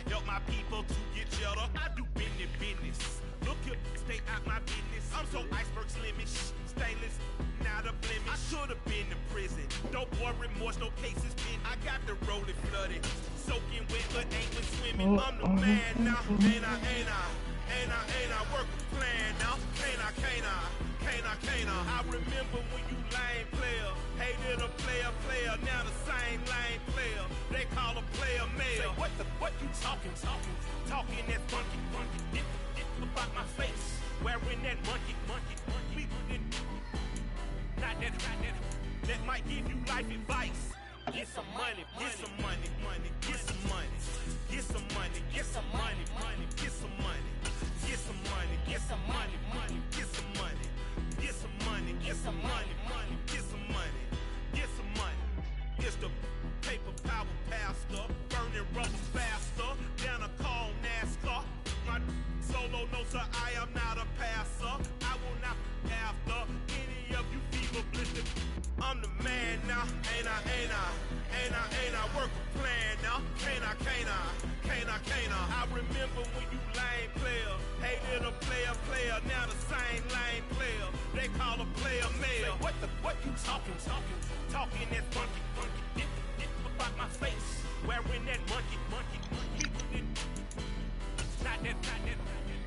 help my people to get cheddar. I do business. Look here, stay out my business. I'm so iceberg slimish, stainless, not a blemish. I should have been in prison. No more remorse, no cases pinned. I got the rolling flooded, soaking wet, but ain't been swimming. I'm the man now, ain't I work a plan now. Can't I? I remember when you lame player, hated a player, now the same lame player. They call a player mayor. Say, what you talking that funky, dip about my face, wearing that monkey. Not that might give you life advice. Get some money, get some money, get some money, get some money, get some money, get some money, get some money, get some money, get some money, get some money, get some money, get some money, get some money. It's the paper power pastor, burning rubber faster, down a call NASCAR. My solo no sir, I am not a passer. I will not after any of you fever blistered. I'm the man now, ain't I? Work a plan now, can't I? I remember when you lame player, hated a player, now the same lame player. They call a player mayor. Say, what you talking that funky, dip about my face, wearing that monkey. Not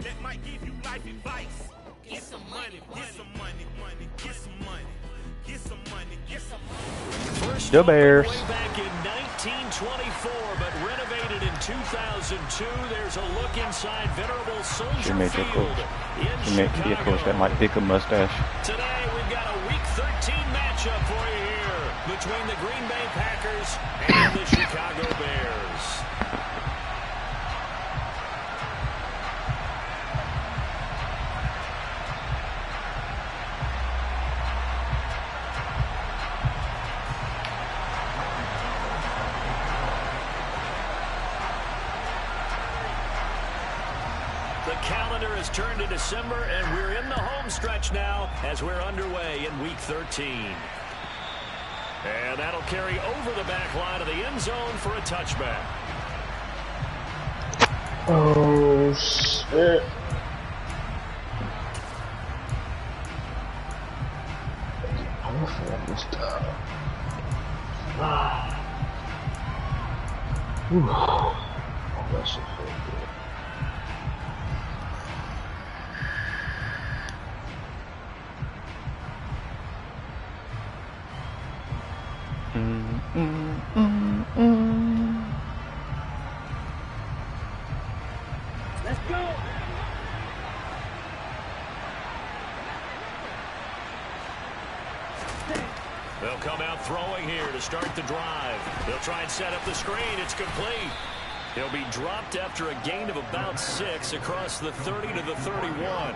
that might give you life advice. Get some money, get some money, get some money. Get some money, get some money. First Go Bears. way back in 1924, but renovated in 2002. There's a look inside venerable Soldier Field in Chicago. That might pick a mustache. Today we've got a Week 13 matchup for you here between the Green Bay Packers and the Chicago Bears. Calendar has turned to December, and we're in the home stretch now as we're underway in Week 13. And that'll carry over the back line of the end zone for a touchback. Oh, shit. Powerful this time. Oh, that should feel good. Let's go. They'll come out throwing here to start the drive. They'll try and set up the screen. It's complete. He'll be dropped after a gain of about 6 across the 30 to the 31.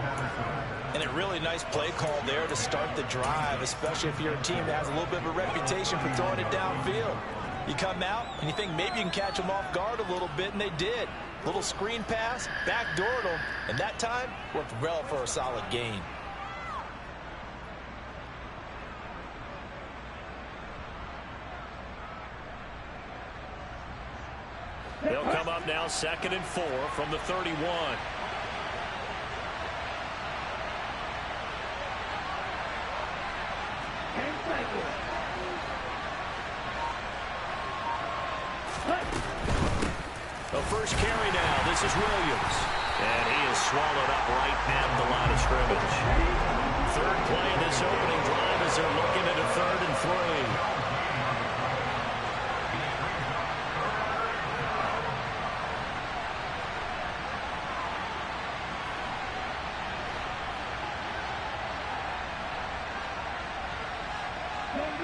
And a really nice play call there to start the drive, especially if you're a team that has a little bit of a reputation for throwing it downfield. You come out and you think maybe you can catch them off guard a little bit, and they did. Little screen pass, backdoored them, and that time worked well for a solid gain. They'll come up now 2nd and 4 from the 31. The first carry now. This is Williams. And he is swallowed up right at the line of scrimmage. Third play of this opening drive as they're looking at a 3rd and 3.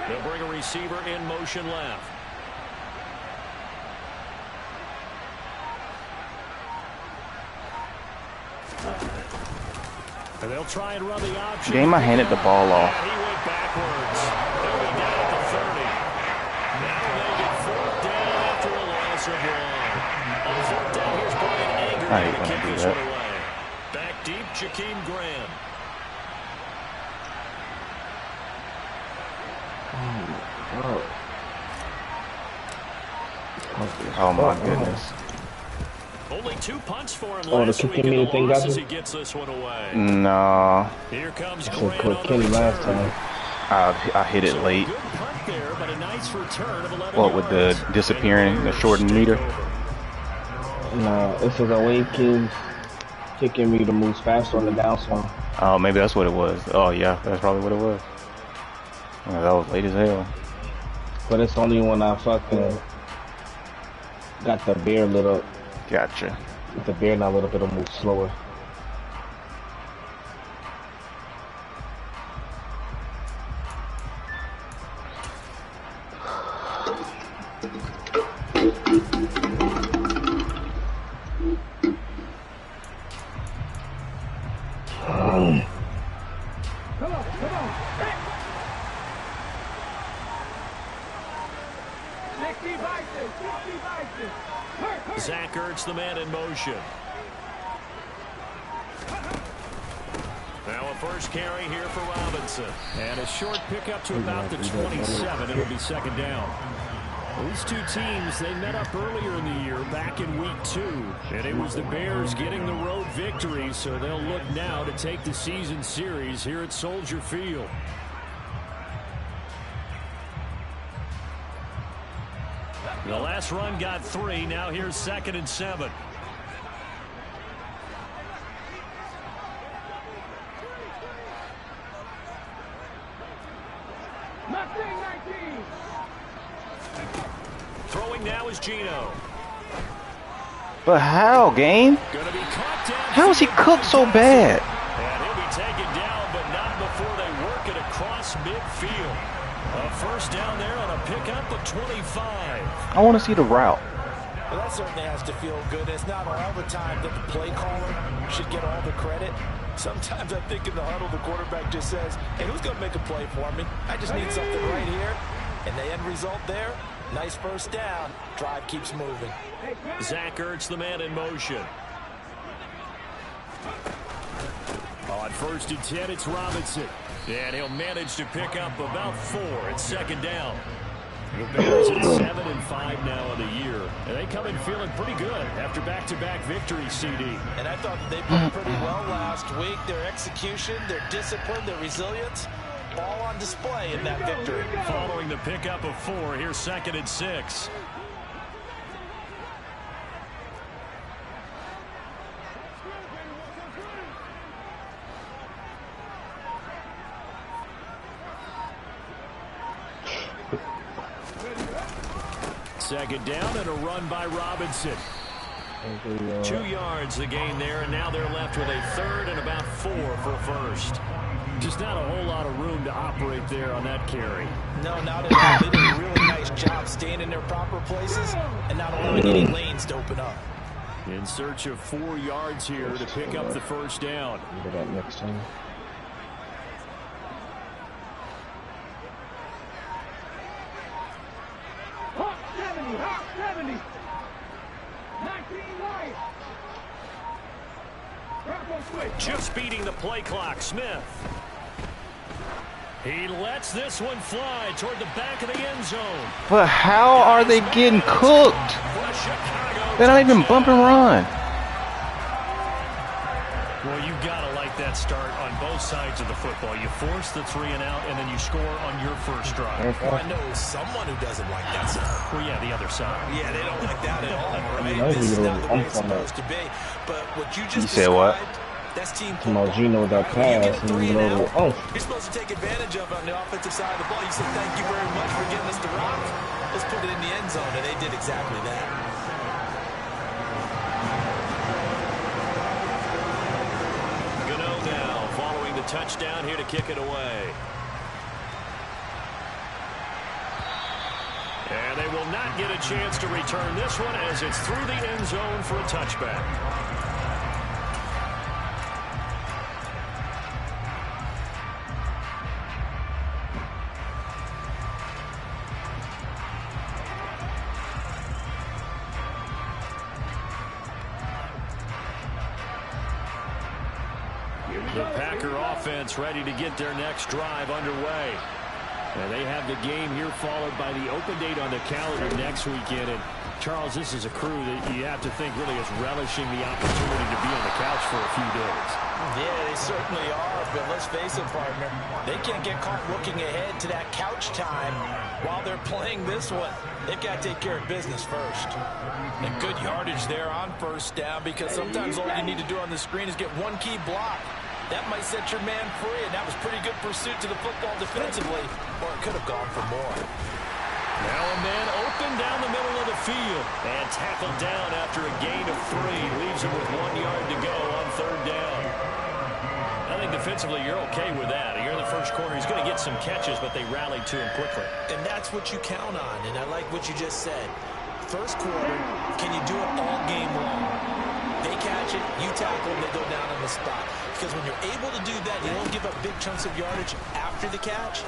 They'll bring a receiver in motion left. And they'll try and run the option. Game, I handed the ball off. He went backwards. They'll be down at the 30. Now they get 4th down after a loss of 1. On 4th down, here's Brian Anger to kick this one away. Back deep, Jakeem Graham. Oh my goodness. Only 2 punts for him Oh, the last week kicking in me the thing loss got as you? he gets this one away. Nah. Here comes I said Grant click on the Kenny last return. time. I hit it So a late. good punt there, but a nice return of 11 What with the yards. disappearing, the shortened meter? Nah, it says away kicking me to move faster on the downswing. Oh, maybe that's what it was. Oh yeah, that's probably what it was. Yeah, that was late as hell. But it's only when I fucking got the bear lit up. Gotcha. With the bear not lit up, it'll move slower. Zach Ertz, the man in motion. Now a first carry here for Robinson. And a short pickup to about the 27. It'll be second down. These two teams, they met up earlier in the year, back in week 2. And it was the Bears getting the road victory, so they'll look now to take the season series here at Soldier Field. The last run got 3. Now here's 2nd and 7. Throwing now is Geno. But how, game? How is he cooked so bad? And he'll be taken down, but not before they work it across midfield. A first down there on a pickup of 25. I want to see the route. Well, that certainly has to feel good. It's not all the time that the play caller should get all the credit. Sometimes I think in the huddle, the quarterback just says, hey, who's going to make a play for me? I just need something right here. And the end result there, nice first down. Drive keeps moving. Zach Ertz, the man in motion. On 1st and 10, it's Robinson. And he'll manage to pick up about 4 at second down. The Bears at 7 and 5 now in the year. And they come in feeling pretty good after back-to-back victories, CD. And I thought that they played pretty well last week. Their execution, their discipline, their resilience, all on display in that victory. Following the pickup of 4, here's 2nd and 6. Second down and a run by Robinson. 2 yards the gain there, and now they're left with a 3rd and about 4 for a first. Just not a whole lot of room to operate there on that carry. No, not at all. They did a really nice job staying in their proper places and not allowing any lanes to open up. In search of 4 yards here to pick up the first down. Do that next time. Just beating the play clock, Smith. He lets this one fly toward the back of the end zone. But how are they getting cooked? They're not even bump and run. Well, you gotta like that start on both sides of the football. You force the 3 and out, and then you score on your first drive. Well, I know someone who doesn't like that stuff. Well, yeah, the other side. Yeah, they don't like that at all, right? This is not the way it's supposed to be. But what you just said what? That's team Come Gino with that pass, and you know, you're supposed to take advantage of it on the offensive side of the ball. You say, thank you very much for getting us the rock. Let's put it in the end zone, and they did exactly that. Gano now following the touchdown here to kick it away. And they will not get a chance to return this one as it's through the end zone for a touchback. The Packer offense ready to get their next drive underway. And they have the game here followed by the open date on the calendar next weekend. And Charles, this is a crew that you have to think really is relishing the opportunity to be on the couch for a few days. Yeah, they certainly are, but let's face it, partner, they can't get caught looking ahead to that couch time while they're playing this one. They've got to take care of business first. And good yardage there on first down, because sometimes all you need to do on the screen is get one key block. That might set your man free, and that was pretty good pursuit to the football defensively, or it could have gone for more. Now a man open down the middle of the field. And tackled down after a gain of 3. Leaves him with 1 yard to go on third down. I think defensively you're okay with that. You're in the first quarter. He's going to get some catches, but they rallied to him quickly. And that's what you count on, and I like what you just said. First quarter, can you do it all game long? They catch it, you tackle them, they go down on the spot. Because when you're able to do that, you don't give up big chunks of yardage after the catch.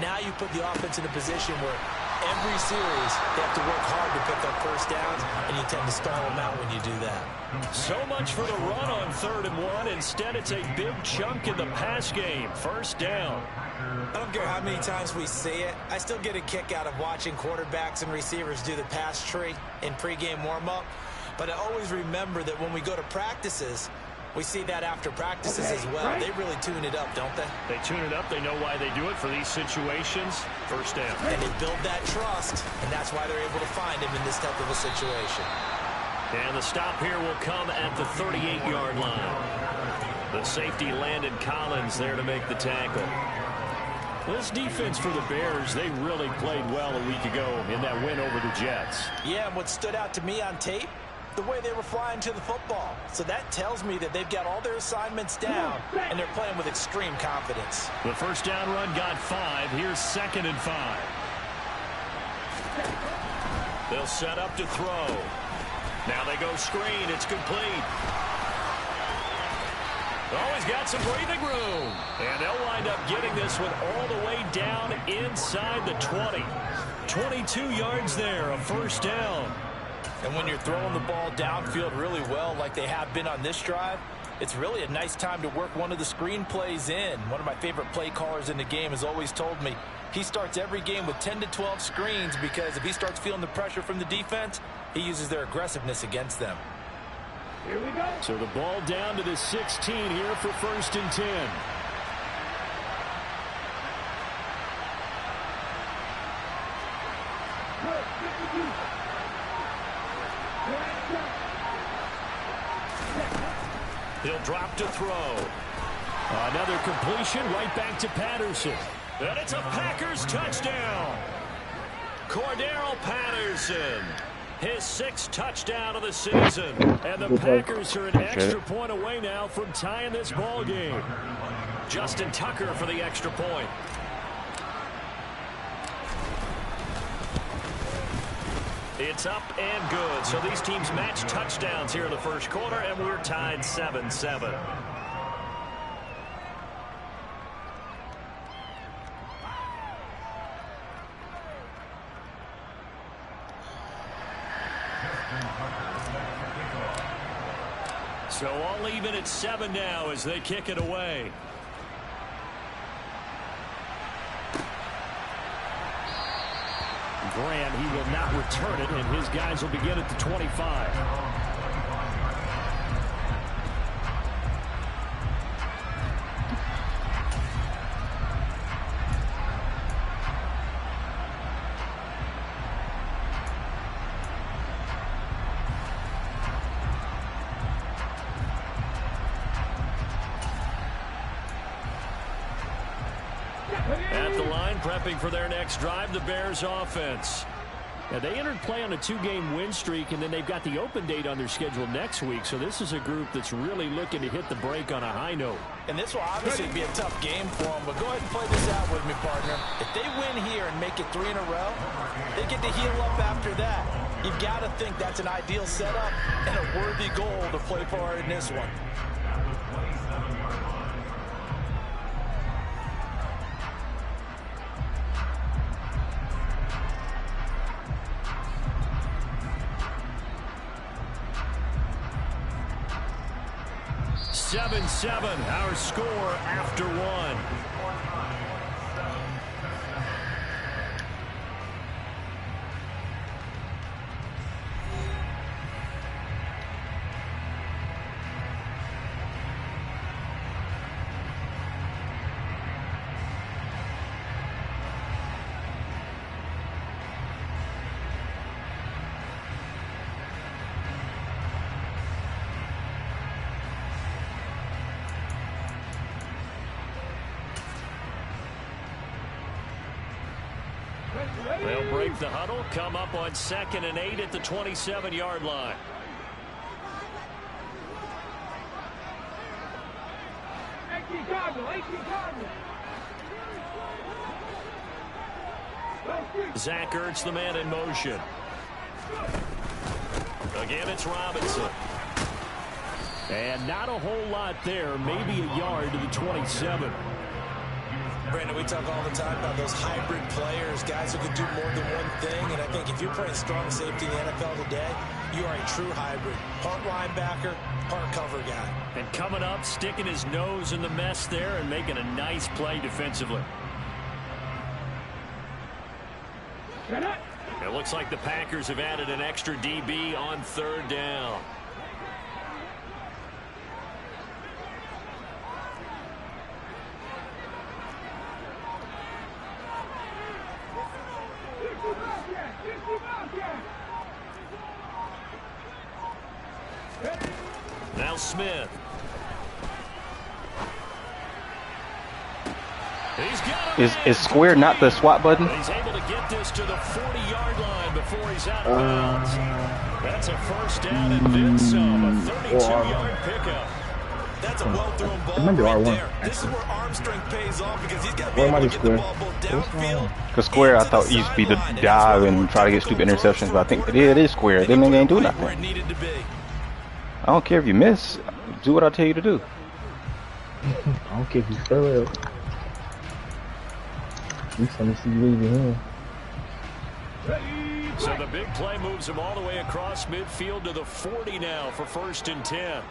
Now you put the offense in a position where every series they have to work hard to pick up first downs, and you tend to stall them out when you do that. So much for the run on 3rd and 1. Instead, it's a big chunk in the pass game. First down. I don't care how many times we see it. I still get a kick out of watching quarterbacks and receivers do the pass tree in pregame warm-up. But I always remember that when we go to practices, we see that after practices as well. They really tune it up, don't they? They tune it up. They know why they do it for these situations. First down. And they build that trust, and that's why they're able to find him in this type of a situation. And the stop here will come at the 38-yard line. The safety, Landon Collins, there to make the tackle. This defense for the Bears, they really played well a week ago in that win over the Jets. Yeah, and what stood out to me on tape, the way they were flying to the football. So that tells me that they've got all their assignments down, and they're playing with extreme confidence. The first down run got 5. Here's 2nd and 5. They'll set up to throw. Now they go screen. It's complete. Always got some breathing room. And they'll wind up getting this one all the way down inside the 20. 22 yards there, a first down. And when you're throwing the ball downfield really well like they have been on this drive, it's really a nice time to work one of the screen plays in. One of my favorite play callers in the game has always told me he starts every game with 10 to 12 screens, because if he starts feeling the pressure from the defense, he uses their aggressiveness against them. Here we go. So the ball down to the 16 here for 1st and 10. He'll drop to throw. Another completion right back to Patterson. And it's a Packers touchdown. Cordero Patterson. His 6th touchdown of the season. And the Packers are an extra point away now from tying this ball game. Justin Tucker for the extra point. It's up and good. So these teams match touchdowns here in the first quarter, and we're tied 7-7. So all even at 7 now as they kick it away. Graham, he will not return it, and his guys will begin at the 25. At the line, prepping for their next drive, the Bears offense. Now, they entered play on a 2-game win streak, and then they've got the open date on their schedule next week. So this is a group that's really looking to hit the break on a high note. And this will obviously be a tough game for them, but go ahead and play this out with me, partner. If they win here and make it 3 in a row, they get to heal up after that. You've got to think that's an ideal setup and a worthy goal to play for in this one. Our score after 1. They'll break the huddle, come up on 2nd and 8 at the 27-yard line. Zach Ertz, the man in motion. Again, it's Robinson. And not a whole lot there, maybe a yard to the 27. Brandon, we talk all the time about those hybrid players, guys who can do more than one thing. And I think if you're playing strong safety in the NFL today, you are a true hybrid. Part linebacker, part cover guy. And coming up, sticking his nose in the mess there and making a nice play defensively. It looks like the Packers have added an extra DB on 3rd down. Now Smith. He's got is square not the swap button? He's able to get this to the 40-yard line before he's out of bounds. That's a 1st down and then some. A 32-yard pickup. That's a well-thrown ball right there. This is where arm strength pays off because he's got to be able to get the ball both downfield. Because square, I thought, used to be the dive and try to get stupid interceptions, but I think it is square. Then they ain't do nothing. I don't care if you miss. Do what I tell you to do. I don't care if you fail. You trying to see you leave your hand. So the big play moves him all the way across midfield to the 40 now for 1st and 10.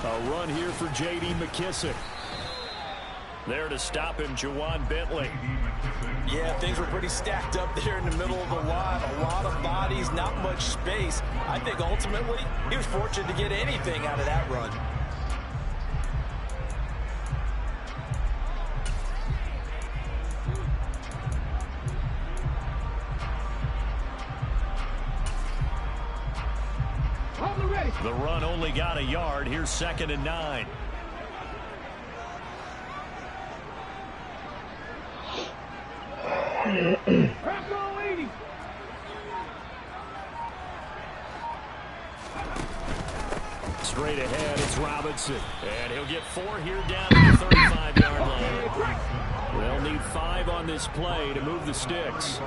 A run here for J.D. McKissick. There to stop him, Juwan Bentley. Yeah, things were pretty stacked up there in the middle of the line. A lot of bodies, not much space. I think ultimately he was fortunate to get anything out of that run. The run only got a yard. Here's 2nd and 9. Straight ahead, it's Robinson. And he'll get 4 here down to the 35-yard line. They'll need 5 on this play to move the sticks.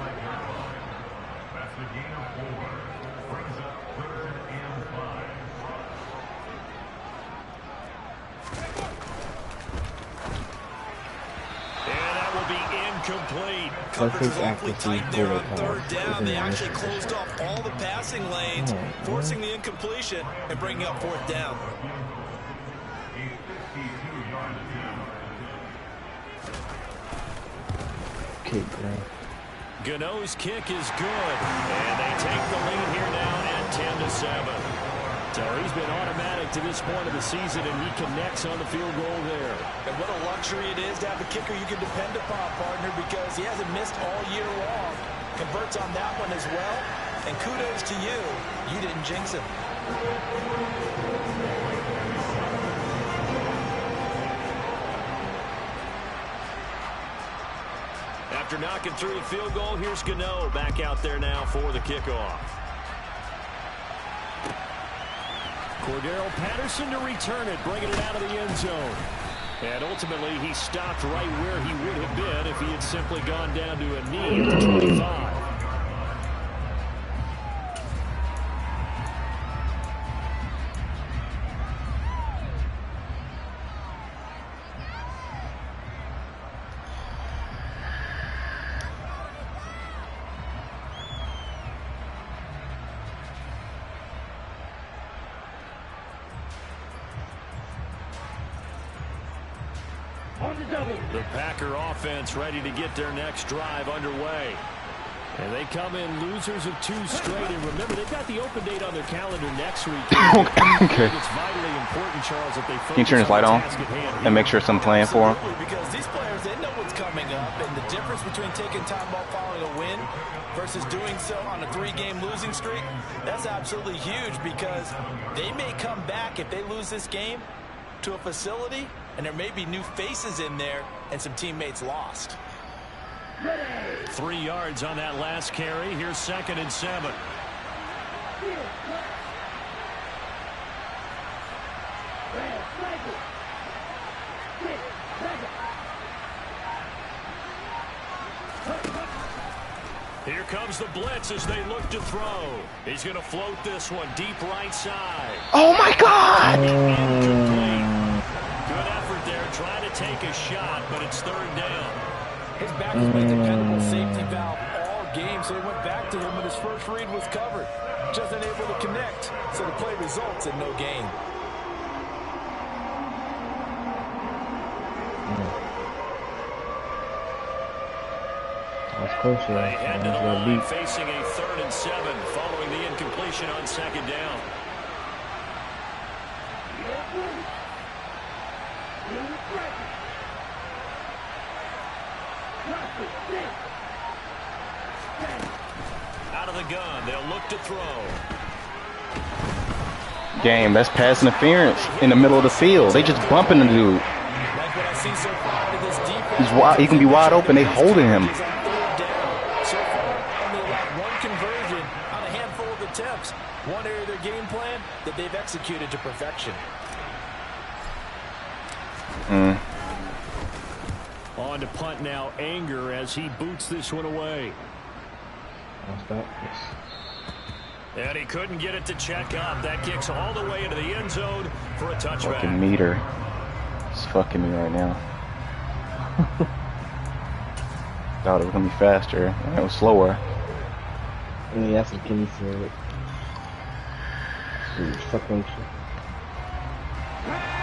Complete. Coverage was awfully tight there on 3rd down. They actually closed off all the passing lanes, forcing the incompletion and bringing up 4th down. Gano's kick is good, and they take the lead here now at 10-7. So he's been automatic to this point of the season, and he connects on the field goal there. And what a luxury it is to have a kicker you can depend upon, partner, because he hasn't missed all year long. Converts on that one as well. And kudos to you. You didn't jinx him. After knocking through the field goal, here's Gano back out there now for the kickoff. Cordero Patterson to return it, bringing it out of the end zone. And ultimately, he stopped right where he would have been if he had simply gone down to a knee at the 25. The Packer offense ready to get their next drive underway. And they come in losers of 2 straight. And remember, they've got the open date on their calendar next week. Okay. It's vitally important, Charles, that they focus. Can you turn his light on and make sure someone's playing for him? Because these players, they know what's coming up. And the difference between taking time off following a win versus doing so on a 3-game losing streak, that's absolutely huge because they may come back if they lose this game to a facility and there may be new faces in there and some teammates lost. 3 yards on that last carry. Here's 2nd and 7. Here comes the blitz as they look to throw. He's going to float this one deep right side. Oh my God! Incomplete. Good effort there, trying to take a shot, but it's 3rd down. His back has been a dependable safety valve all game, so they went back to him when his first read was covered. Just unable to connect, so the play results in no gain. That's close, They head to the line, beat. facing a 3rd and 7 following the incompletion on 2nd down. Out of the gun, they'll look to throw. Game, that's pass interference in the middle of the field. They just bumping the dude. Like what I see so far out of this defense. He's wide, he can be wide open. They holding him. He's on 3rd down. So far, only allowed 1 conversion on a handful of attempts. One area of their game plan that they've executed to perfection. On to punt now, Anger, as he boots this one away. And he couldn't get it to check up. That kicks all the way into the end zone for a touchback. Fucking meter. It's fucking me right now. Thought it was gonna be faster, and it was slower. Yeah, that's what Kenny said. Dude, fucking shit.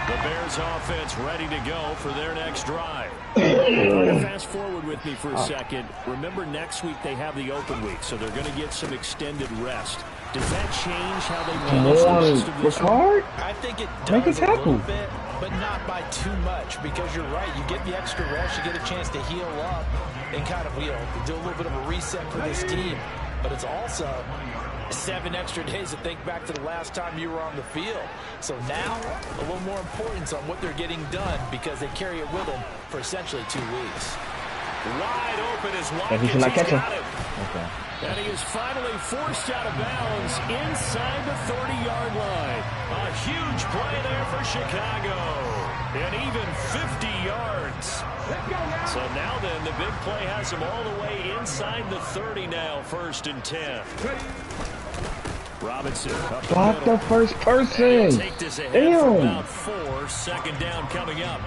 The Bears offense ready to go for their next drive. Fast forward with me for a second. Remember, next week they have the open week, so they're going to get some extended rest. Does that change how they manage the rest of this Ricard? I think it Make a does a tackle. little bit, but not by too much, because you're right. You get the extra rest, you get a chance to heal up and kind of, do a little bit of a reset for this team. But it's also 7 extra days to think back to the last time you were on the field. So now, a little more importance on what they're getting done, because they carry it with them for essentially 2 weeks. Wide open is Yeah, Watkins. he should not catch him. Got him. Okay. And he is finally forced out of bounds inside the 30-yard line. A huge play there for Chicago. And even 50 yards. So now then, the big play has him all the way inside the 30 now, 1st and 10. Robinson up the Block middle. the first And person. he'll take this ahead for Damn. about 4. 2nd down coming up.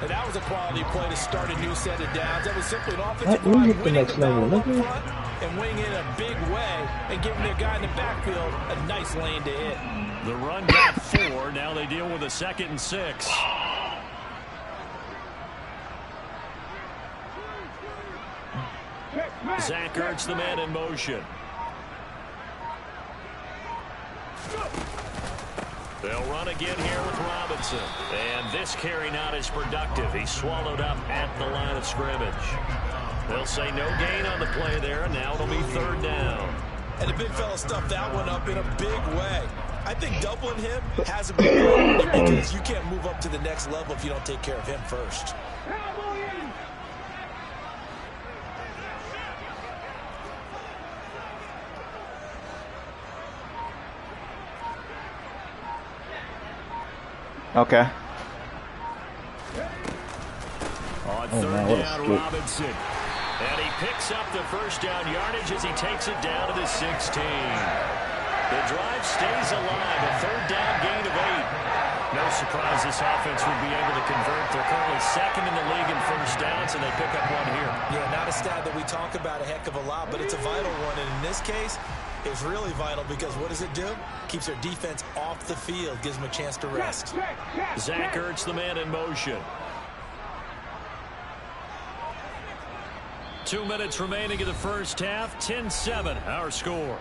And that was a quality play to start a new set of downs. That was simply an offensive We line hit the winning next the battle level. up Look at front and wing in a big way and giving their guy in the backfield a nice lane to hit. The run got 4. Now they deal with a 2nd and 6. Zach Ertz, the man in motion. They'll run again here with Robinson. And this carry not as productive. He's swallowed up at the line of scrimmage. They'll say no gain on the play there, and now it'll be 3rd down. And the big fella stuffed that one up in a big way. I think doubling him has a big priority, because you can't move up to the next level if you don't take care of him first. On Okay. 3rd what a down, skip. Robinson. And he picks up the 1st down yardage as he takes it down to the 16. The drive stays alive. A 3rd down gain of 8. No surprise this offense would be able to convert. They're currently 2nd in the league in 1st downs, and they pick up 1 here. Yeah, not a stat that we talk about a heck of a lot, but it's a vital one. And in this case, it's really vital, because what does it do? Keeps their defense off the field, gives them a chance to rest. Zach Ertz, the man in motion. 2 minutes remaining in the 1st half. 10-7, our score.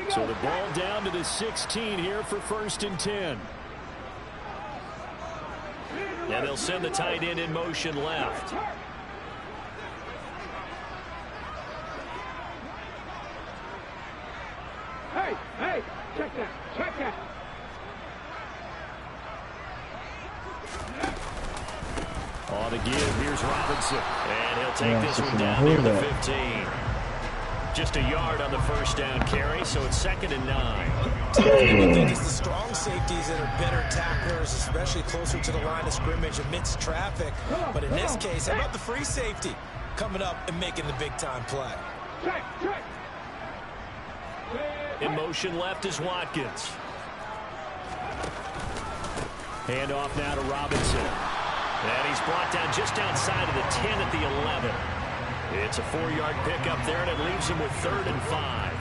So the ball down to the 16 here for 1st and 10. And they'll send the tight end in motion left. Hey, check that. On the give, here's Robinson. And he'll take this one down near the 15. Just a yard on the first down carry, so it's 2nd and 9. Typically, we think it's the strong safeties that are better tacklers, especially closer to the line of scrimmage amidst traffic. But in this case, how about the free safety coming up and making the big-time play? In motion left is Watkins. Hand off now to Robinson. And he's brought down just outside of the 10 at the 11. It's a 4-yard pickup there, and it leaves him with 3rd and 5.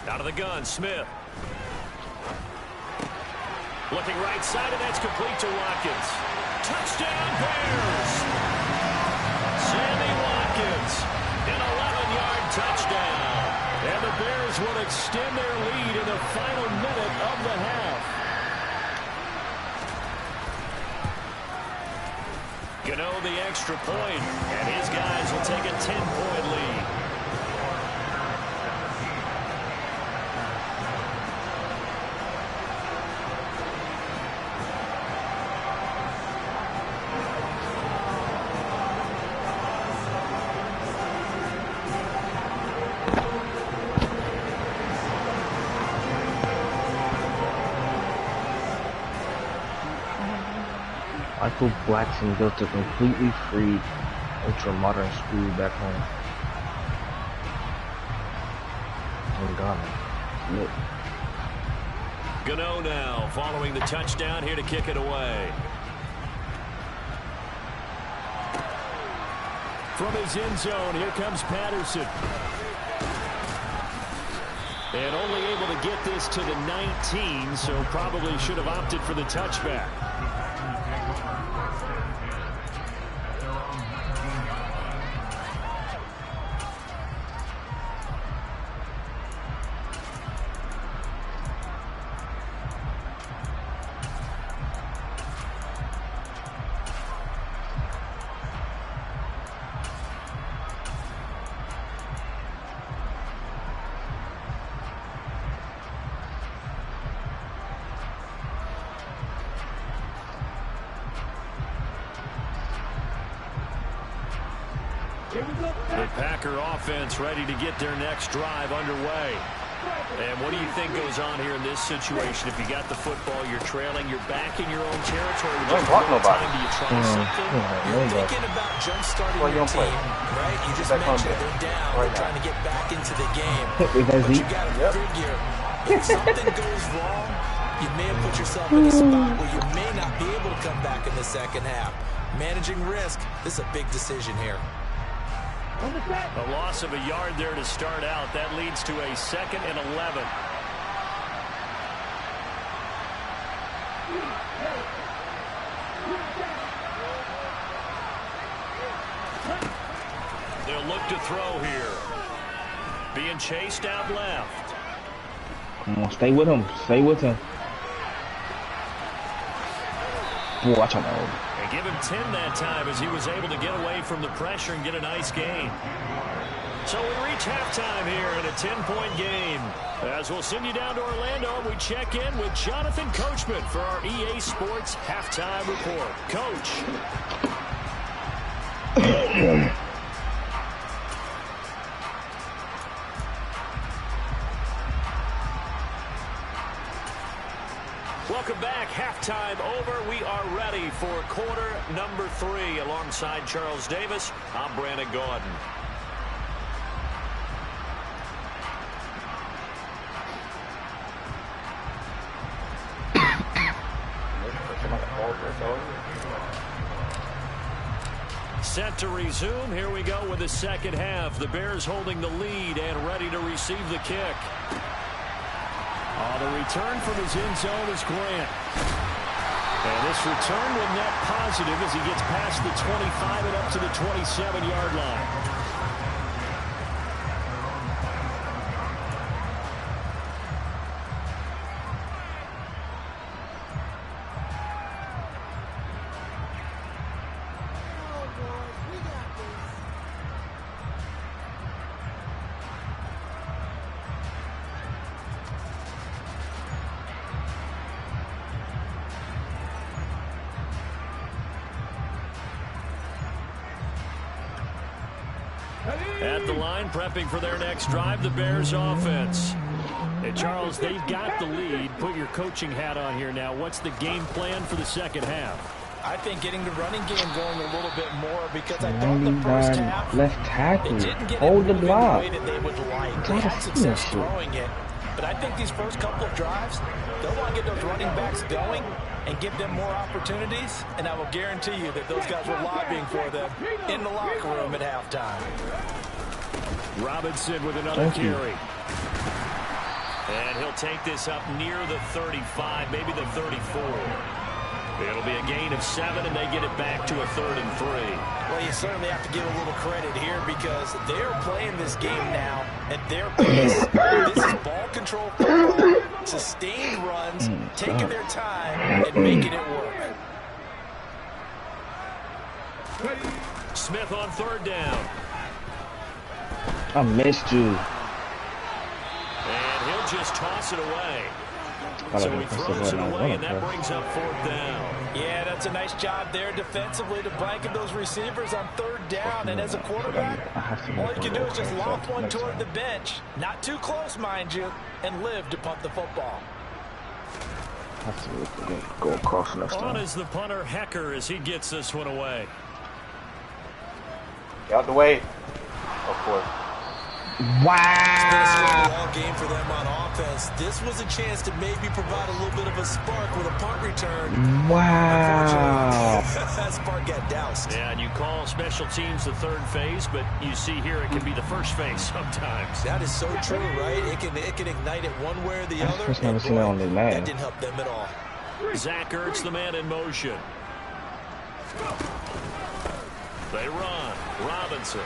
Out of the gun, Smith. Looking right side, and that's complete to Watkins. Touchdown, Bears! Sammy Watkins, an 11-yard touchdown. And the Bears will extend their lead in the final minute of the half. Gano the extra point, and his guys will take a 10-point lead. Michael Blackson built a completely free, ultra-modern school back home. In Ghana. Look. Gano now following the touchdown here to kick it away. From his end zone, here comes Patterson. And only able to get this to the 19, so probably should have opted for the touchback. The Packer offense ready to get their next drive underway. And what do you think goes on here in this situation? If you got the football, you're trailing, you're back in your own territory. Don't block nobody. Do you try something? You're thinking about jump-starting your team, right? You just mentioned they're down. They're trying to get back into the game. But you got to figure, if something goes wrong, you may have put yourself in a spot where you may not be able to come back in the second half. Managing risk, this is a big decision here. A loss of a yard there to start out. That leads to a 2nd and 11. They'll look to throw here. Being chased out left. Come on, stay with him. Stay with him. Watch him out. And give him 10 that time as he was able to get away from the pressure and get a nice gain. So we reach halftime here in a 10-point game. As we'll send you down to Orlando, we check in with Jonathan Coachman for our EA Sports Halftime Report. Coach. Welcome back. Halftime over. We are ready for quarter number 3. Alongside Charles Davis, I'm Brandon Gordon. Set to resume. Here we go with the second half. The Bears holding the lead and ready to receive the kick. The return from his end zone is Grant. And this return will net positive as he gets past the 25 and up to the 27-yard line. At the line, prepping for their next drive, the Bears offense. Hey, Charles, they've got the lead. Put your coaching hat on here now. What's the game plan for the second half? I think getting the running game going a little bit more because I thought the first half left tackle, it didn't get hold the block. the way that they would like. They had success throwing it, but I think these first couple of drives, they'll want to get those running backs going and give them more opportunities, and I will guarantee you that those guys were lobbying for them in the locker room at halftime. Robinson with another carry. And he'll take this up near the 35, maybe the 34. It'll be a gain of 7, and they get it back to a 3rd and 3. Well, you certainly have to give a little credit here because they're playing this game now at their pace. This is ball control football, sustained runs, taking their time, and making it work. Smith on 3rd down. I missed you. And he'll just toss it away. So he throws it away, and that brings up 4th down. Yeah, that's a nice job there defensively to blanket those receivers on 3rd down. And as a quarterback, all you can do is just lob one toward the bench. Not too close, mind you, and live to punt the football. Go across next time. On is the punter, Hecker, as he gets this one away. Get out the way. Of course. Wow! It's been a strong ball game for them on offense. This was a chance to maybe provide a little bit of a spark with a punt return. Wow! That spark got doused. Yeah, and you call special teams the 3rd phase, but you see here it can be the 1st phase sometimes. That is so true, right? It can ignite it one way or the other. Never seen that on the Madden. That didn't help them at all. Zach Ertz, the man in motion. They run. Robinson.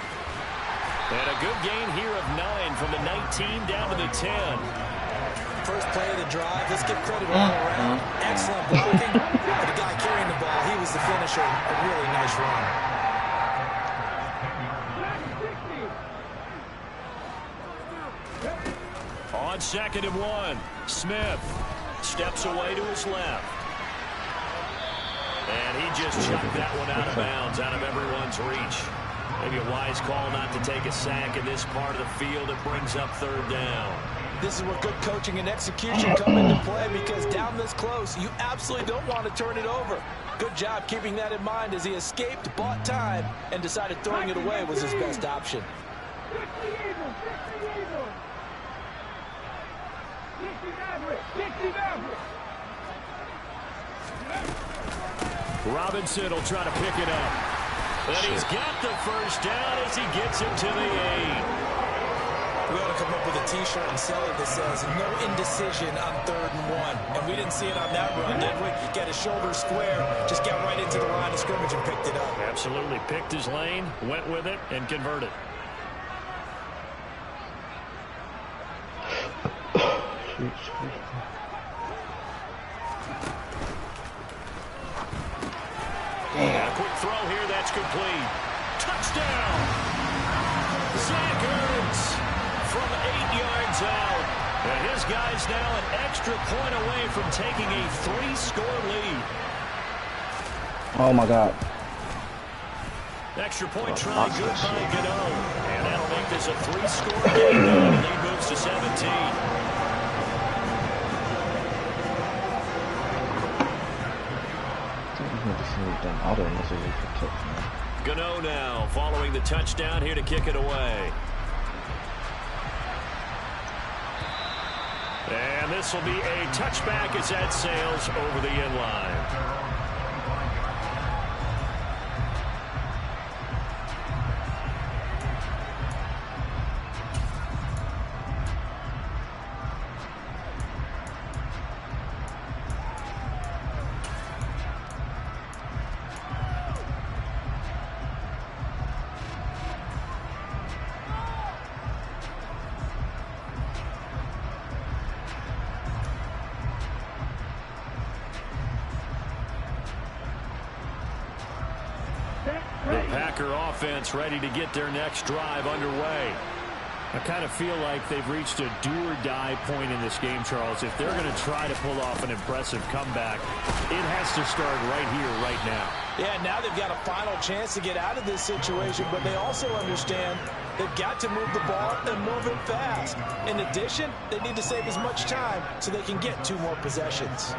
And a good gain here of 9 from the 19 down to the 10. First play of the drive. Let's give credit all around. Excellent blocking. The guy carrying the ball, he was the finisher. A really nice run. On 2nd and 1, Smith steps away to his left. And he just chucked that one out of bounds, out of everyone's reach. Maybe a wise call not to take a sack in this part of the field. It brings up 3rd down. This is where good coaching and execution come into play because down this close, you absolutely don't want to turn it over. Good job keeping that in mind as he escaped, bought time, and decided throwing it away was his best option. Robinson will try to pick it up. And he's got the 1st down as he gets it to the 8. We ought to come up with a T-shirt and sell it that says no indecision on 3rd and 1. And we didn't see it on that run, did we? Got his shoulder square, just got right into the line of scrimmage and picked it up. Absolutely. Picked his lane, went with it, and converted. A quick throw here, that's complete. Touchdown! Zach Ertz from 8 yards out. And his guy's now an extra point away from taking a 3-score lead. Oh my God. Extra point try, good by Gano. And that'll make this a 3-score game now. The lead moves to 17. Gano now following the touchdown here to kick it away. And this will be a touchback as that sails over the end line. The Packer offense ready to get their next drive underway. I kind of feel like they've reached a do-or-die point in this game, Charles. If they're going to try to pull off an impressive comeback, it has to start right here, right now. Yeah, now they've got a final chance to get out of this situation, but they also understand they've got to move the ball and move it fast. In addition, they need to save as much time so they can get 2 more possessions.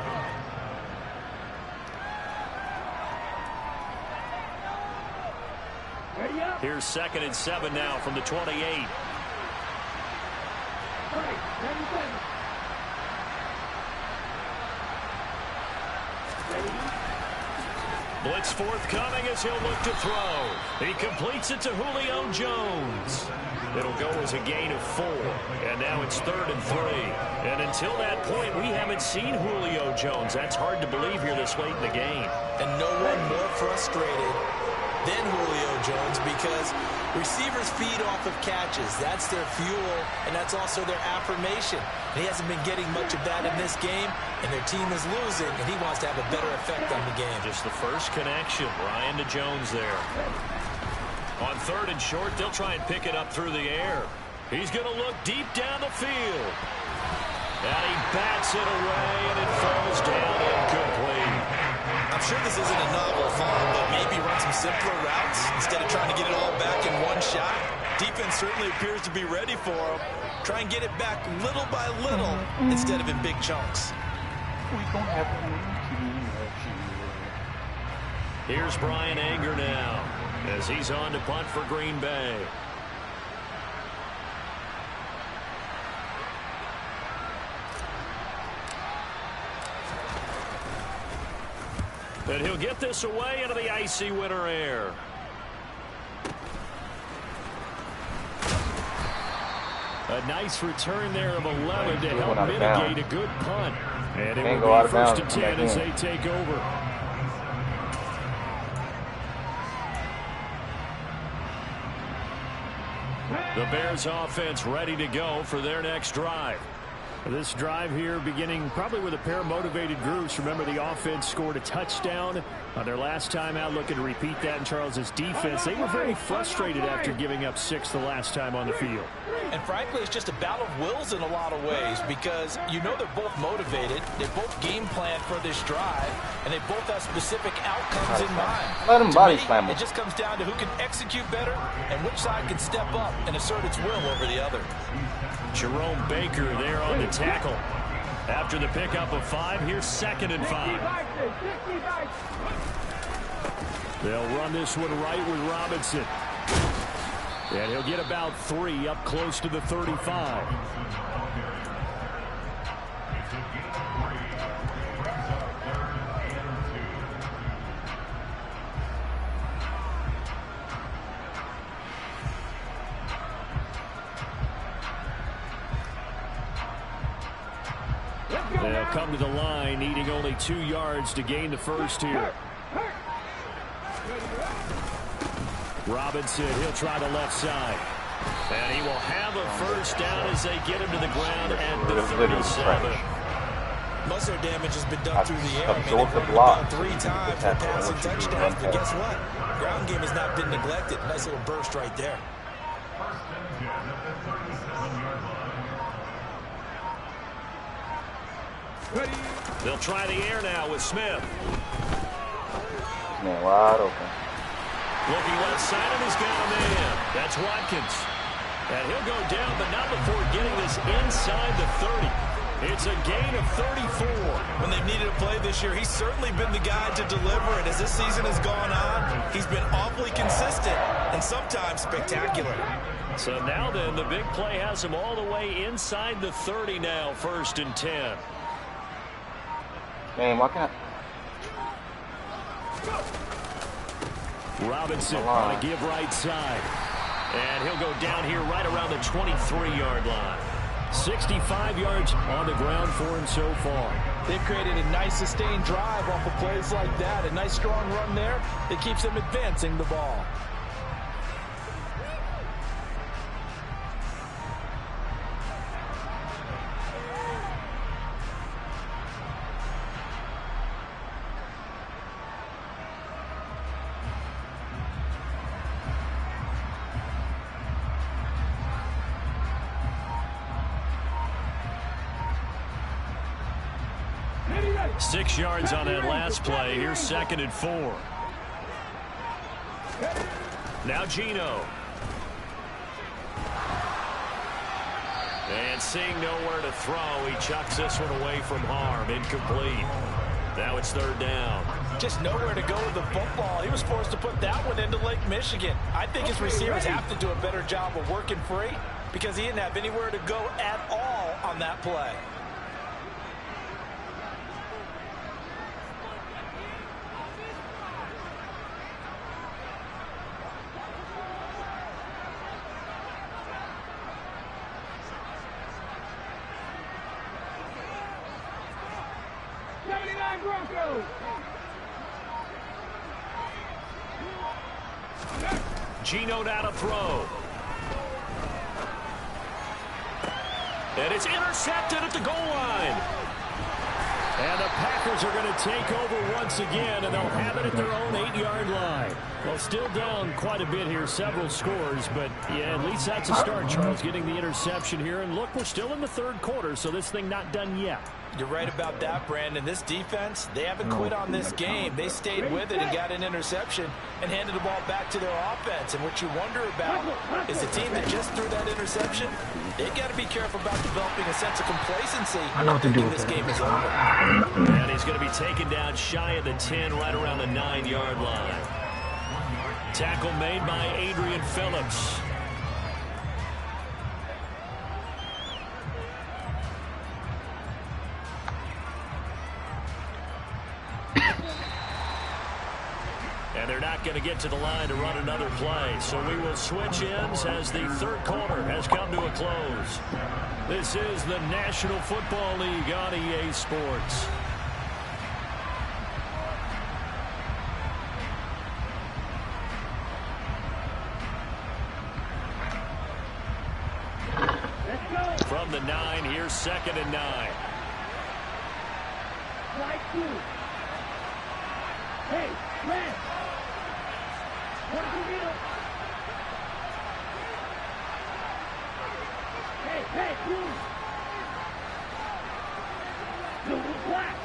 Here's 2nd and 7 now from the 28. Blitz forthcoming as he'll look to throw. He completes it to Julio Jones. It'll go as a gain of 4. And now it's 3rd and 3. And until that point, we haven't seen Julio Jones. That's hard to believe here this late in the game. And no one more frustrated than Julio Jones, because receivers feed off of catches. That's their fuel, and that's also their affirmation. And he hasn't been getting much of that in this game, and their team is losing, and he wants to have a better effect on the game. Just the first connection, Ryan to Jones there. On 3rd and short, they'll try and pick it up through the air. He's going to look deep down the field. And he bats it away, and it falls down incomplete. I'm sure this isn't a novel fall, but maybe run some simpler routes instead of trying to get it all back in one shot. Defense certainly appears to be ready for him. Try and get it back little by little instead of in big chunks. Here's Brian Anger now as he's on to punt for Green Bay. And he'll get this away into the icy winter air. A nice return there of 11 to help mitigate a good punt. And it will be 1st and 10 as they take over. The Bears offense ready to go for their next drive. This drive here beginning probably with a pair of motivated groups. Remember, the offense scored a touchdown on their last time out, looking to repeat that in Charles's defense. They were very frustrated after giving up 6 the last time on the field. And frankly, it's just a battle of wills in a lot of ways, because you know they're both motivated, they both game plan for this drive, and they both have specific outcomes in mind. Let him body slam him. It just comes down to who can execute better and which side can step up and assert its will over the other. Jerome Baker there on the tackle. After the pickup of 5, here's 2nd and 5. They'll run this one right with Robinson. And he'll get about 3 up close to the 35. They'll come to the line, needing only 2 yards to gain the first here. Robinson, he'll try the left side. And he will have a first down as they get him to the ground at the 37. Most of their damage has been done through the air. They've run the ball 3 times for passing touchdowns, but guess what? Ground game has not been neglected. Nice little burst right there. They'll try the air now with Smith. Man, wide open. Looking left side, and he's got a man. That's Watkins. And he'll go down, but not before getting this inside the 30. It's a gain of 34. When they've needed a play this year, he's certainly been the guy to deliver it. As this season has gone on, he's been awfully consistent and sometimes spectacular. So now then, the big play has him all the way inside the 30 now, 1st and 10. Man, why can't Robinson on a give right side. And he'll go down here right around the 23-yard line. 65 yards on the ground for him so far. They've created a nice sustained drive off of plays like that. A nice strong run there that keeps them advancing the ball. 6 yards on that last play. Here's 2nd and 4. Now Geno. And seeing nowhere to throw, he chucks this one away from harm. Incomplete. Now it's 3rd down. Just nowhere to go with the football. He was forced to put that one into Lake Michigan. I think his receivers have to do a better job of working free because he didn't have anywhere to go at all on that play. Geno now to throw. And it's intercepted at the goal line. And the Packers are going to take over once again, and they'll have it at their own 8-yard line. Well, still down quite a bit here, several scores, but yeah, at least that's a start, Charles, getting the interception here. And look, we're still in the 3rd quarter, so this thing not done yet. You're right about that, Brandon. This defense, they haven't quit on this game. They stayed with it and got an interception and handed the ball back to their offense. And what you wonder about is the team that just threw that interception, they've got to be careful about developing a sense of complacency. I know what to do with this that. game is over. And he's going to be taken down shy of the 10, right around the 9-yard line. Tackle made by Adrian Phillips. And they're not going to get to the line to run another play. So we will switch ends as the 3rd quarter has come to a close. This is the National Football League on EA Sports. From the 9, here's 2nd and 9. Hey, man! What did you do? Hey, you! Blue black!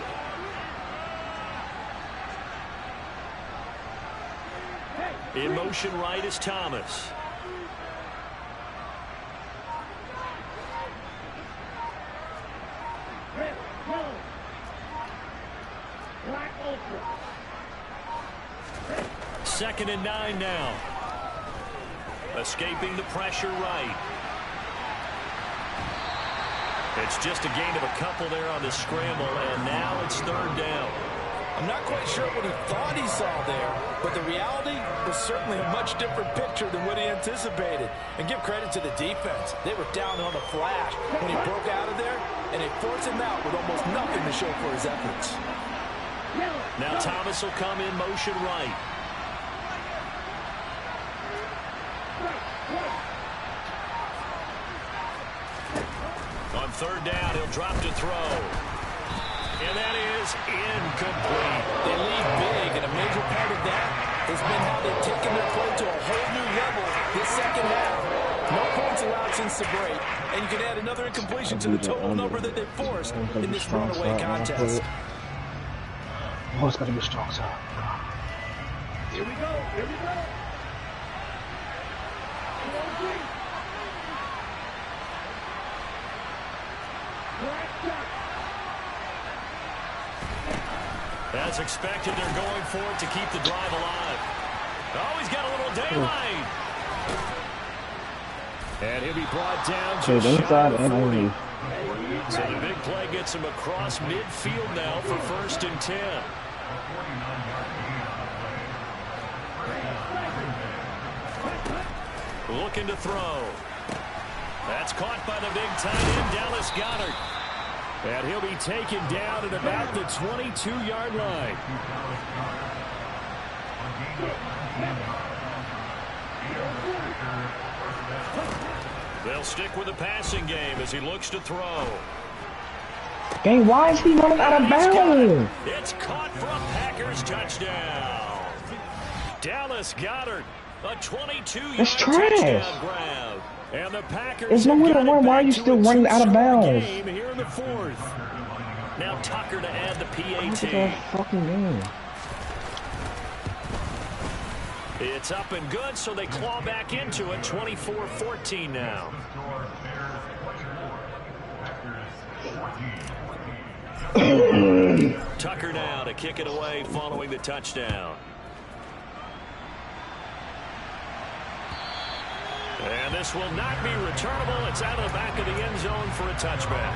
In motion right is Thomas. Red, yellow. Black ultra. 2nd and 9 now. Escaping the pressure right. It's just a gain of a couple there on the scramble, and now it's 3rd down. I'm not quite sure what he thought he saw there, but the reality was certainly a much different picture than what he anticipated. And give credit to the defense. They were down on a flash when he broke out of there, and they forced him out with almost nothing to show for his efforts. Now Thomas will come in motion right. On 3rd down, he'll drop to throw. And that is incomplete. They lead big, and a major part of that has been how they've taken their play to a whole new level this 2nd half. No points allowed since the break, and you can add another incompletion to the total number that they've forced in this runaway contest. Oh, it's got to be a strong side. Here we go, here we go! As expected, they're going for it to keep the drive alive. Oh, he's got a little daylight. And he'll be brought down to inside and only. So the big play gets him across midfield now for 1st and 10. Looking to throw. That's caught by the big tight end, Dallas Goedert. And he'll be taken down at about the 22-yard line. They'll stick with the passing game as he looks to throw. Dang, why is he running out of bounds? It's caught for a Packers touchdown. Dallas Goedert, a 22-yard touchdown grab. And the Packers There's nowhere to run. Why are you still running out of bounds? Here in the 4th. Now Tucker to add the Look PAT. at that fucking game. It's up and good, so they claw back into it. 24-14 now. Tucker now to kick it away following the touchdown. And this will not be returnable. It's out of the back of the end zone for a touchback.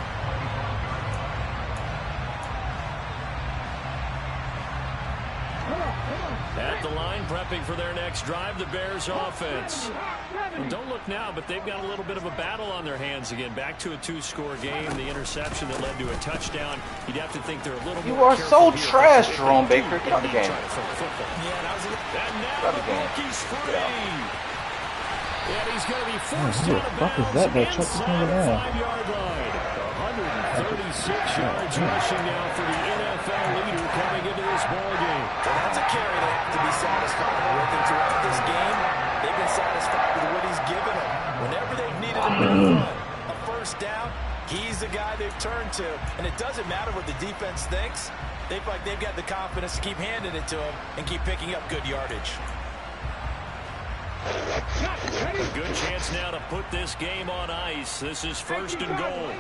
At the line, prepping for their next drive, the Bears offense. Well, don't look now, but they've got a little bit of a battle on their hands again. Back to a two-score game. The interception that led to a touchdown. You'd have to think they're a little more. You are so trash, Jerome Baker. Get out of the game. And now the rookie's free. And he's going to be forced out of bounds inside the 5-yard line. 136 yards rushing now for the NFL leader coming into this ball game. Well, that's a carry they have to be satisfied with. And throughout this game, they've been satisfied with what he's given them. Whenever they've needed a big run, a first down, he's the guy they've turned to. And it doesn't matter what the defense thinks. They feel like they've got the confidence to keep handing it to him and keep picking up good yardage. Good chance now to put this game on ice. This is first and goal.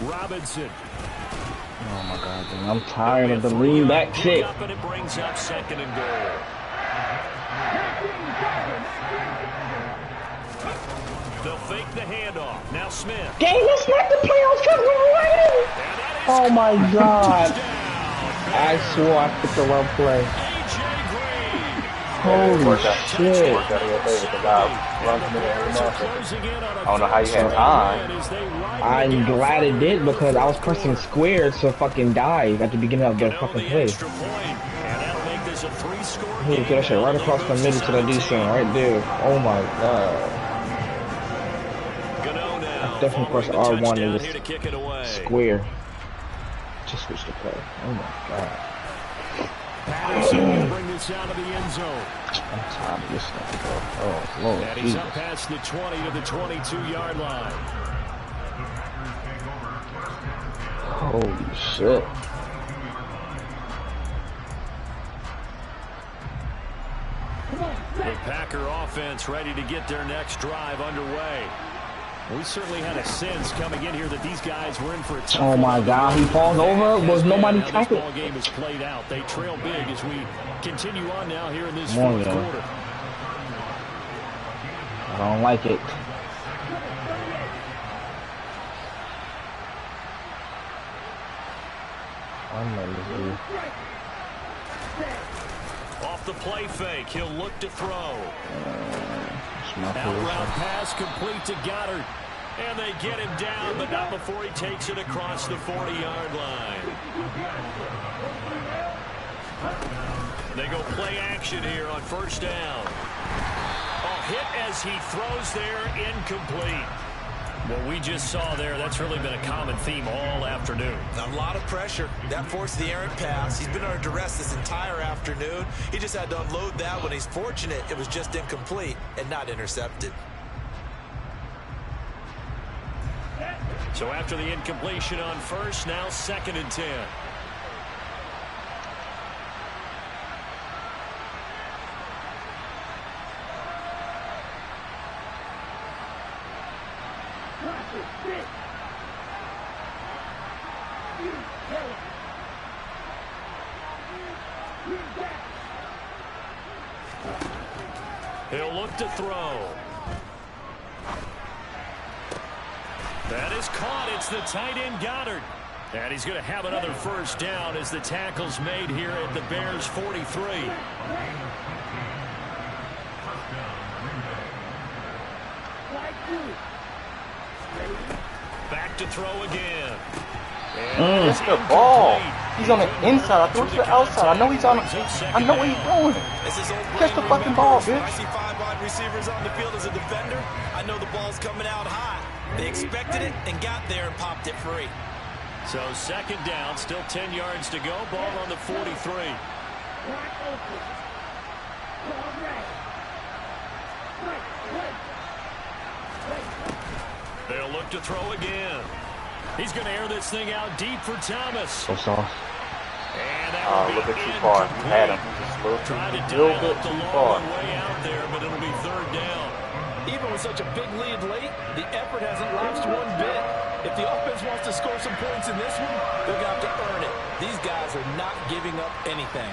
Robinson. Oh my God, dude. I'm tired of the lean back shit. Up and it brings up second and goal. They'll fake the handoff. Now Smith. Dang, that's not the playoffs. Oh my God. I swore I picked the wrong play. Holy shit. I don't know how you had time. I'm glad it did because I was pressing square to fucking dive at the beginning of the fucking play. He get that shit right across the middle to the decent right there. Oh my God. I definitely pressed R1 and just square. Just switch the play. Oh my God. Patterson will bring this out of the end zone. I'm tired of this stuff, bro. Oh, Lord. And he's up past the 20 to the 22-yard line. Holy shit. The Packer offense ready to get their next drive underway. We certainly had a sense coming in here that these guys were in for a tough. Oh my God, he falls over. Was nobody tackling? This ball game is played out. They trail big as we continue on now here in this fourth quarter. I don't like it. Off the play fake, he'll look to throw. Out route pass complete to Goddard. And they get him down, but not before he takes it across the 40-yard line. They go play action here on first down. A hit as he throws there, incomplete. What we just saw there, that's really been a common theme all afternoon. A lot of pressure. That forced the errant pass. He's been under duress this entire afternoon. He just had to unload that when he's fortunate it was just incomplete and not intercepted. So after the incompletion on first, now 2nd and 10. He'll look to throw. That is caught. It's the tight end Goddard. And he's going to have another first down as the tackle's made here at the Bears 43. Back to throw again. It's the ball. He's on the inside. I threw it to the outside. I know he's on. I know what he's doing. Catch the fucking ball, bitch. I see 5 wide receivers on the field as a defender. I know the ball's coming out high. They expected it and got there and popped it free. So 2nd down, still 10 yards to go. Ball on the 43. They'll look to throw again. He's going to air this thing out deep for Thomas. So sauce. And that A little bit too far. You had him. Just a little bit too far. Way out there, but it'll be third down. Even with such a big lead late, the effort hasn't lapsed one bit. If the offense wants to score some points in this one, they're going to have to earn it. These guys are not giving up anything.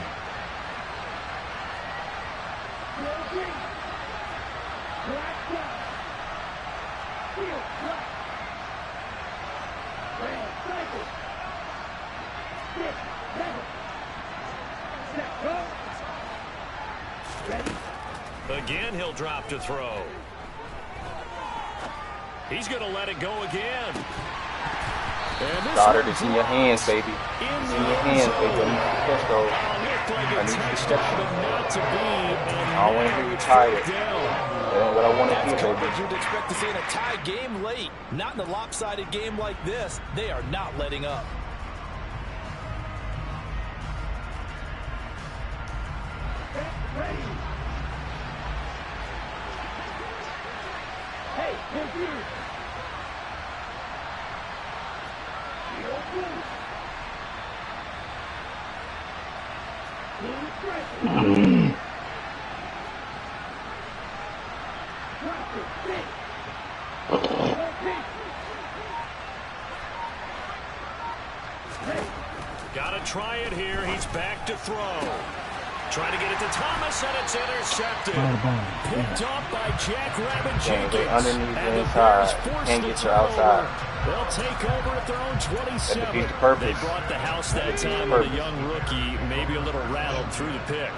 Again, he'll drop to throw. He's going to let it go again. Goddard, it's in your hands, baby. It's in your hands, baby. I need you to catch those. I need you to catch them. I don't want to hear you tired. That ain't what I want to hear, baby. Coverage you'd expect to see in a tie game late. Not in a lopsided game like this. They are not letting up. Hey, confused. Got to try it here. He's back to throw. Trying to get it to Thomas, and it's intercepted. Picked off by Jackrabbit Jenkins. Underneath the inside. Can't get to outside. They'll take over at their own 27. That defeats the purpose. They brought the house that time with a young rookie, maybe a little rattled through the pick.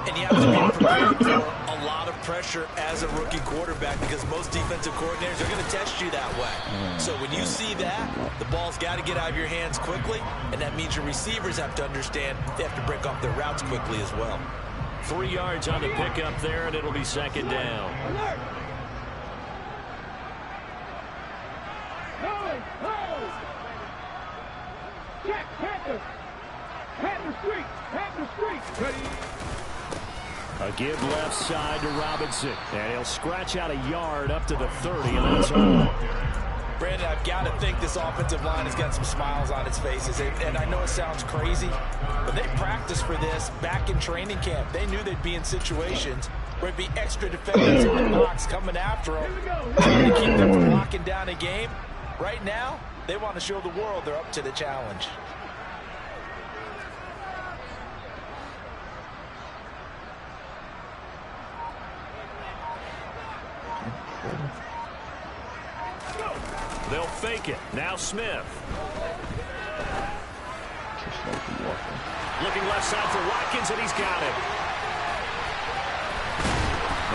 And you have to be prepared for a lot of pressure as a rookie quarterback because most defensive coordinators are going to test you that way. So when you see that, the ball's got to get out of your hands quickly, and that means your receivers have to understand they have to break off their routes quickly as well. 3 yards on the pickup there, and it'll be second down. Check, Panther! Panther Street! Panther Street! A give left side to Robinson, and he'll scratch out a yard up to the 30, and that's all. Brandon, I've got to think this offensive line has got some smiles on its faces, and I know it sounds crazy, but they practiced for this back in training camp. They knew they'd be in situations where it'd be extra defenders in the box coming after them, trying to keep them from locking down a game. Right now, they want to show the world they're up to the challenge. They'll fake it. Now Smith. Looking left side for Watkins, and he's got it.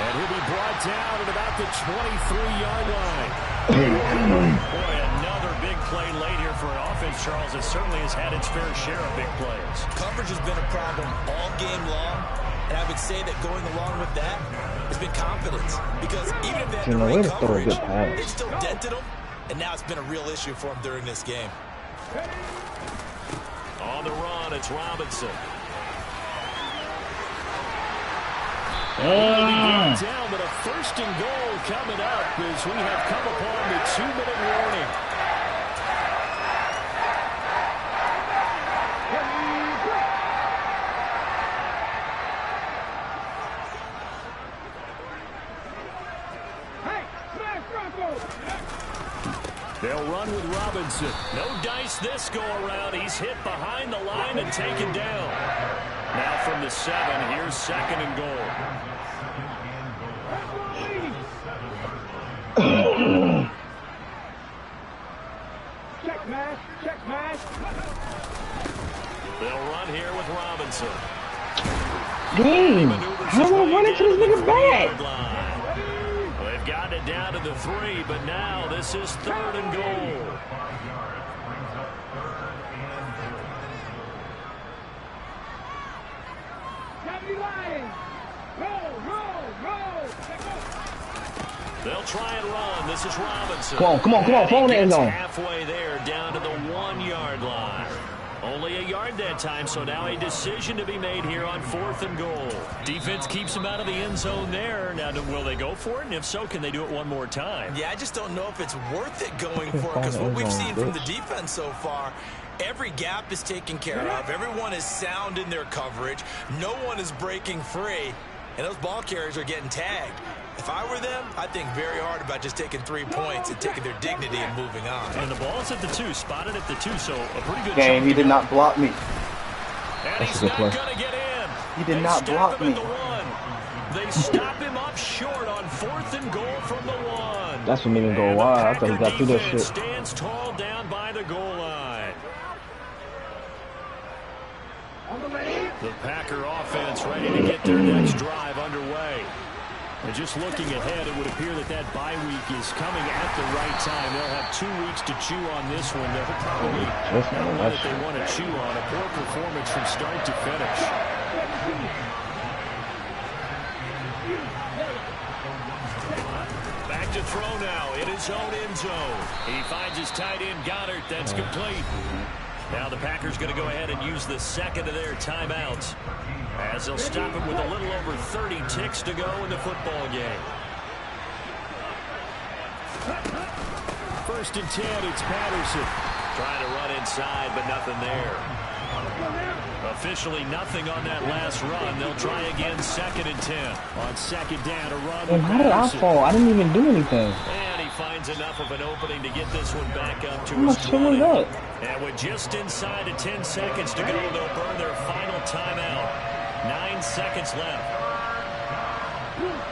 And he'll be brought down at about the 23-yard line. Boy, another big play late here for an offense, Charles. It certainly has had its fair share of big plays. Coverage has been a problem all game long, and I would say that going along with that has been confidence. Because even if they had the right coverage, they still dented them, and now it's been a real issue for them during this game. On the run, it's Robinson. Down, but a first and goal coming up as we have come upon the 2-minute warning. They'll run with Robinson. No dice this go-around. He's hit behind the line and taken down. Now from the 7, here's second and goal. Check mash, check mash. They'll run here with Robinson. Dang, how do I run into this nigga back? They've gotten it down to the 3, but now this is third and goal. They'll try and run. This is Robinson. Come on, phone that zone. Halfway there, down to the 1-yard line. Only a yard that time, so now a decision to be made here on 4th and goal. Defense keeps him out of the end zone there. Now, will they go for it? And if so, can they do it one more time? Yeah, I just don't know if it's worth it going for it, because what we've seen from the defense so far, every gap is taken care of. Everyone is sound in their coverage. No one is breaking free, and those ball carriers are getting tagged. If I were them, I'd think very hard about just taking 3 points and taking their dignity and moving on. And the ball's at the 2, spotted at the 2, so a pretty good game. He did not block me. And he's not going to get in. He did not block me. They stop him up short on 4th and goal from the 1. That's what made him go wild. I thought he got through that shit. Stands tall down by the goal line. The Packer offense ready to get their next drive underway. And just looking ahead, it would appear that bye week is coming at the right time. They'll have 2 weeks to chew on this one. They'll probably not one that they want to chew on. A poor performance from start to finish. Back to throw now in his own end zone. He finds his tight end Goddard. That's complete. Now the Packers going to go ahead and use the second of their timeouts, as they'll stop it with a little over 30 ticks to go in the football game. 1st and 10, it's Patterson. Trying to run inside, but nothing there. Officially nothing on that last run. They'll try again 2nd and 10. On 2nd down, a run. And how did I fall? I didn't even do anything. And he finds enough of an opening to get this one back up to his 20. And with just inside of 10 seconds to go, they'll burn their final timeout. 9 seconds left.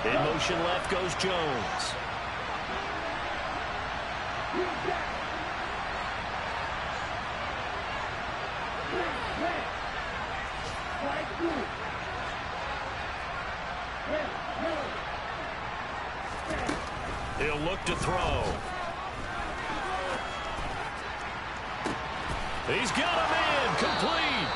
In motion left goes Jones. He'll look to throw. He's got him in, complete.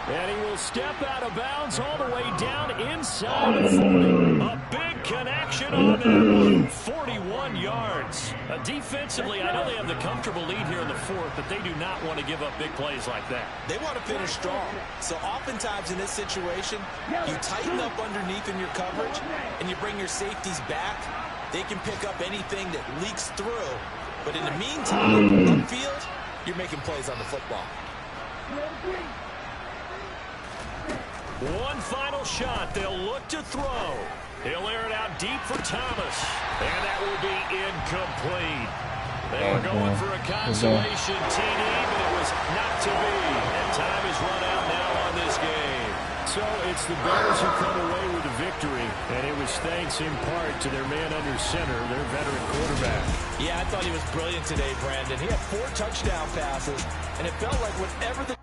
And he will step out of bounds all the way down inside the 40. A big connection on that one. 41 yards. Defensively, I know they have the comfortable lead here in the 4th, but they do not want to give up big plays like that. They want to finish strong. So oftentimes in this situation, you tighten up underneath in your coverage, and you bring your safeties back. They can pick up anything that leaks through. But in the meantime, upfield, you're making plays on the football. One final shot. They'll look to throw. He'll air it out deep for Thomas. And that will be incomplete. They were going for a consolation TD, but it was not to be. And time is run out now on this game. So it's the Bears who come away with a victory, and it was thanks in part to their man under center, their veteran quarterback. Yeah, I thought he was brilliant today, Brandon. He had 4 touchdown passes, and it felt like whatever the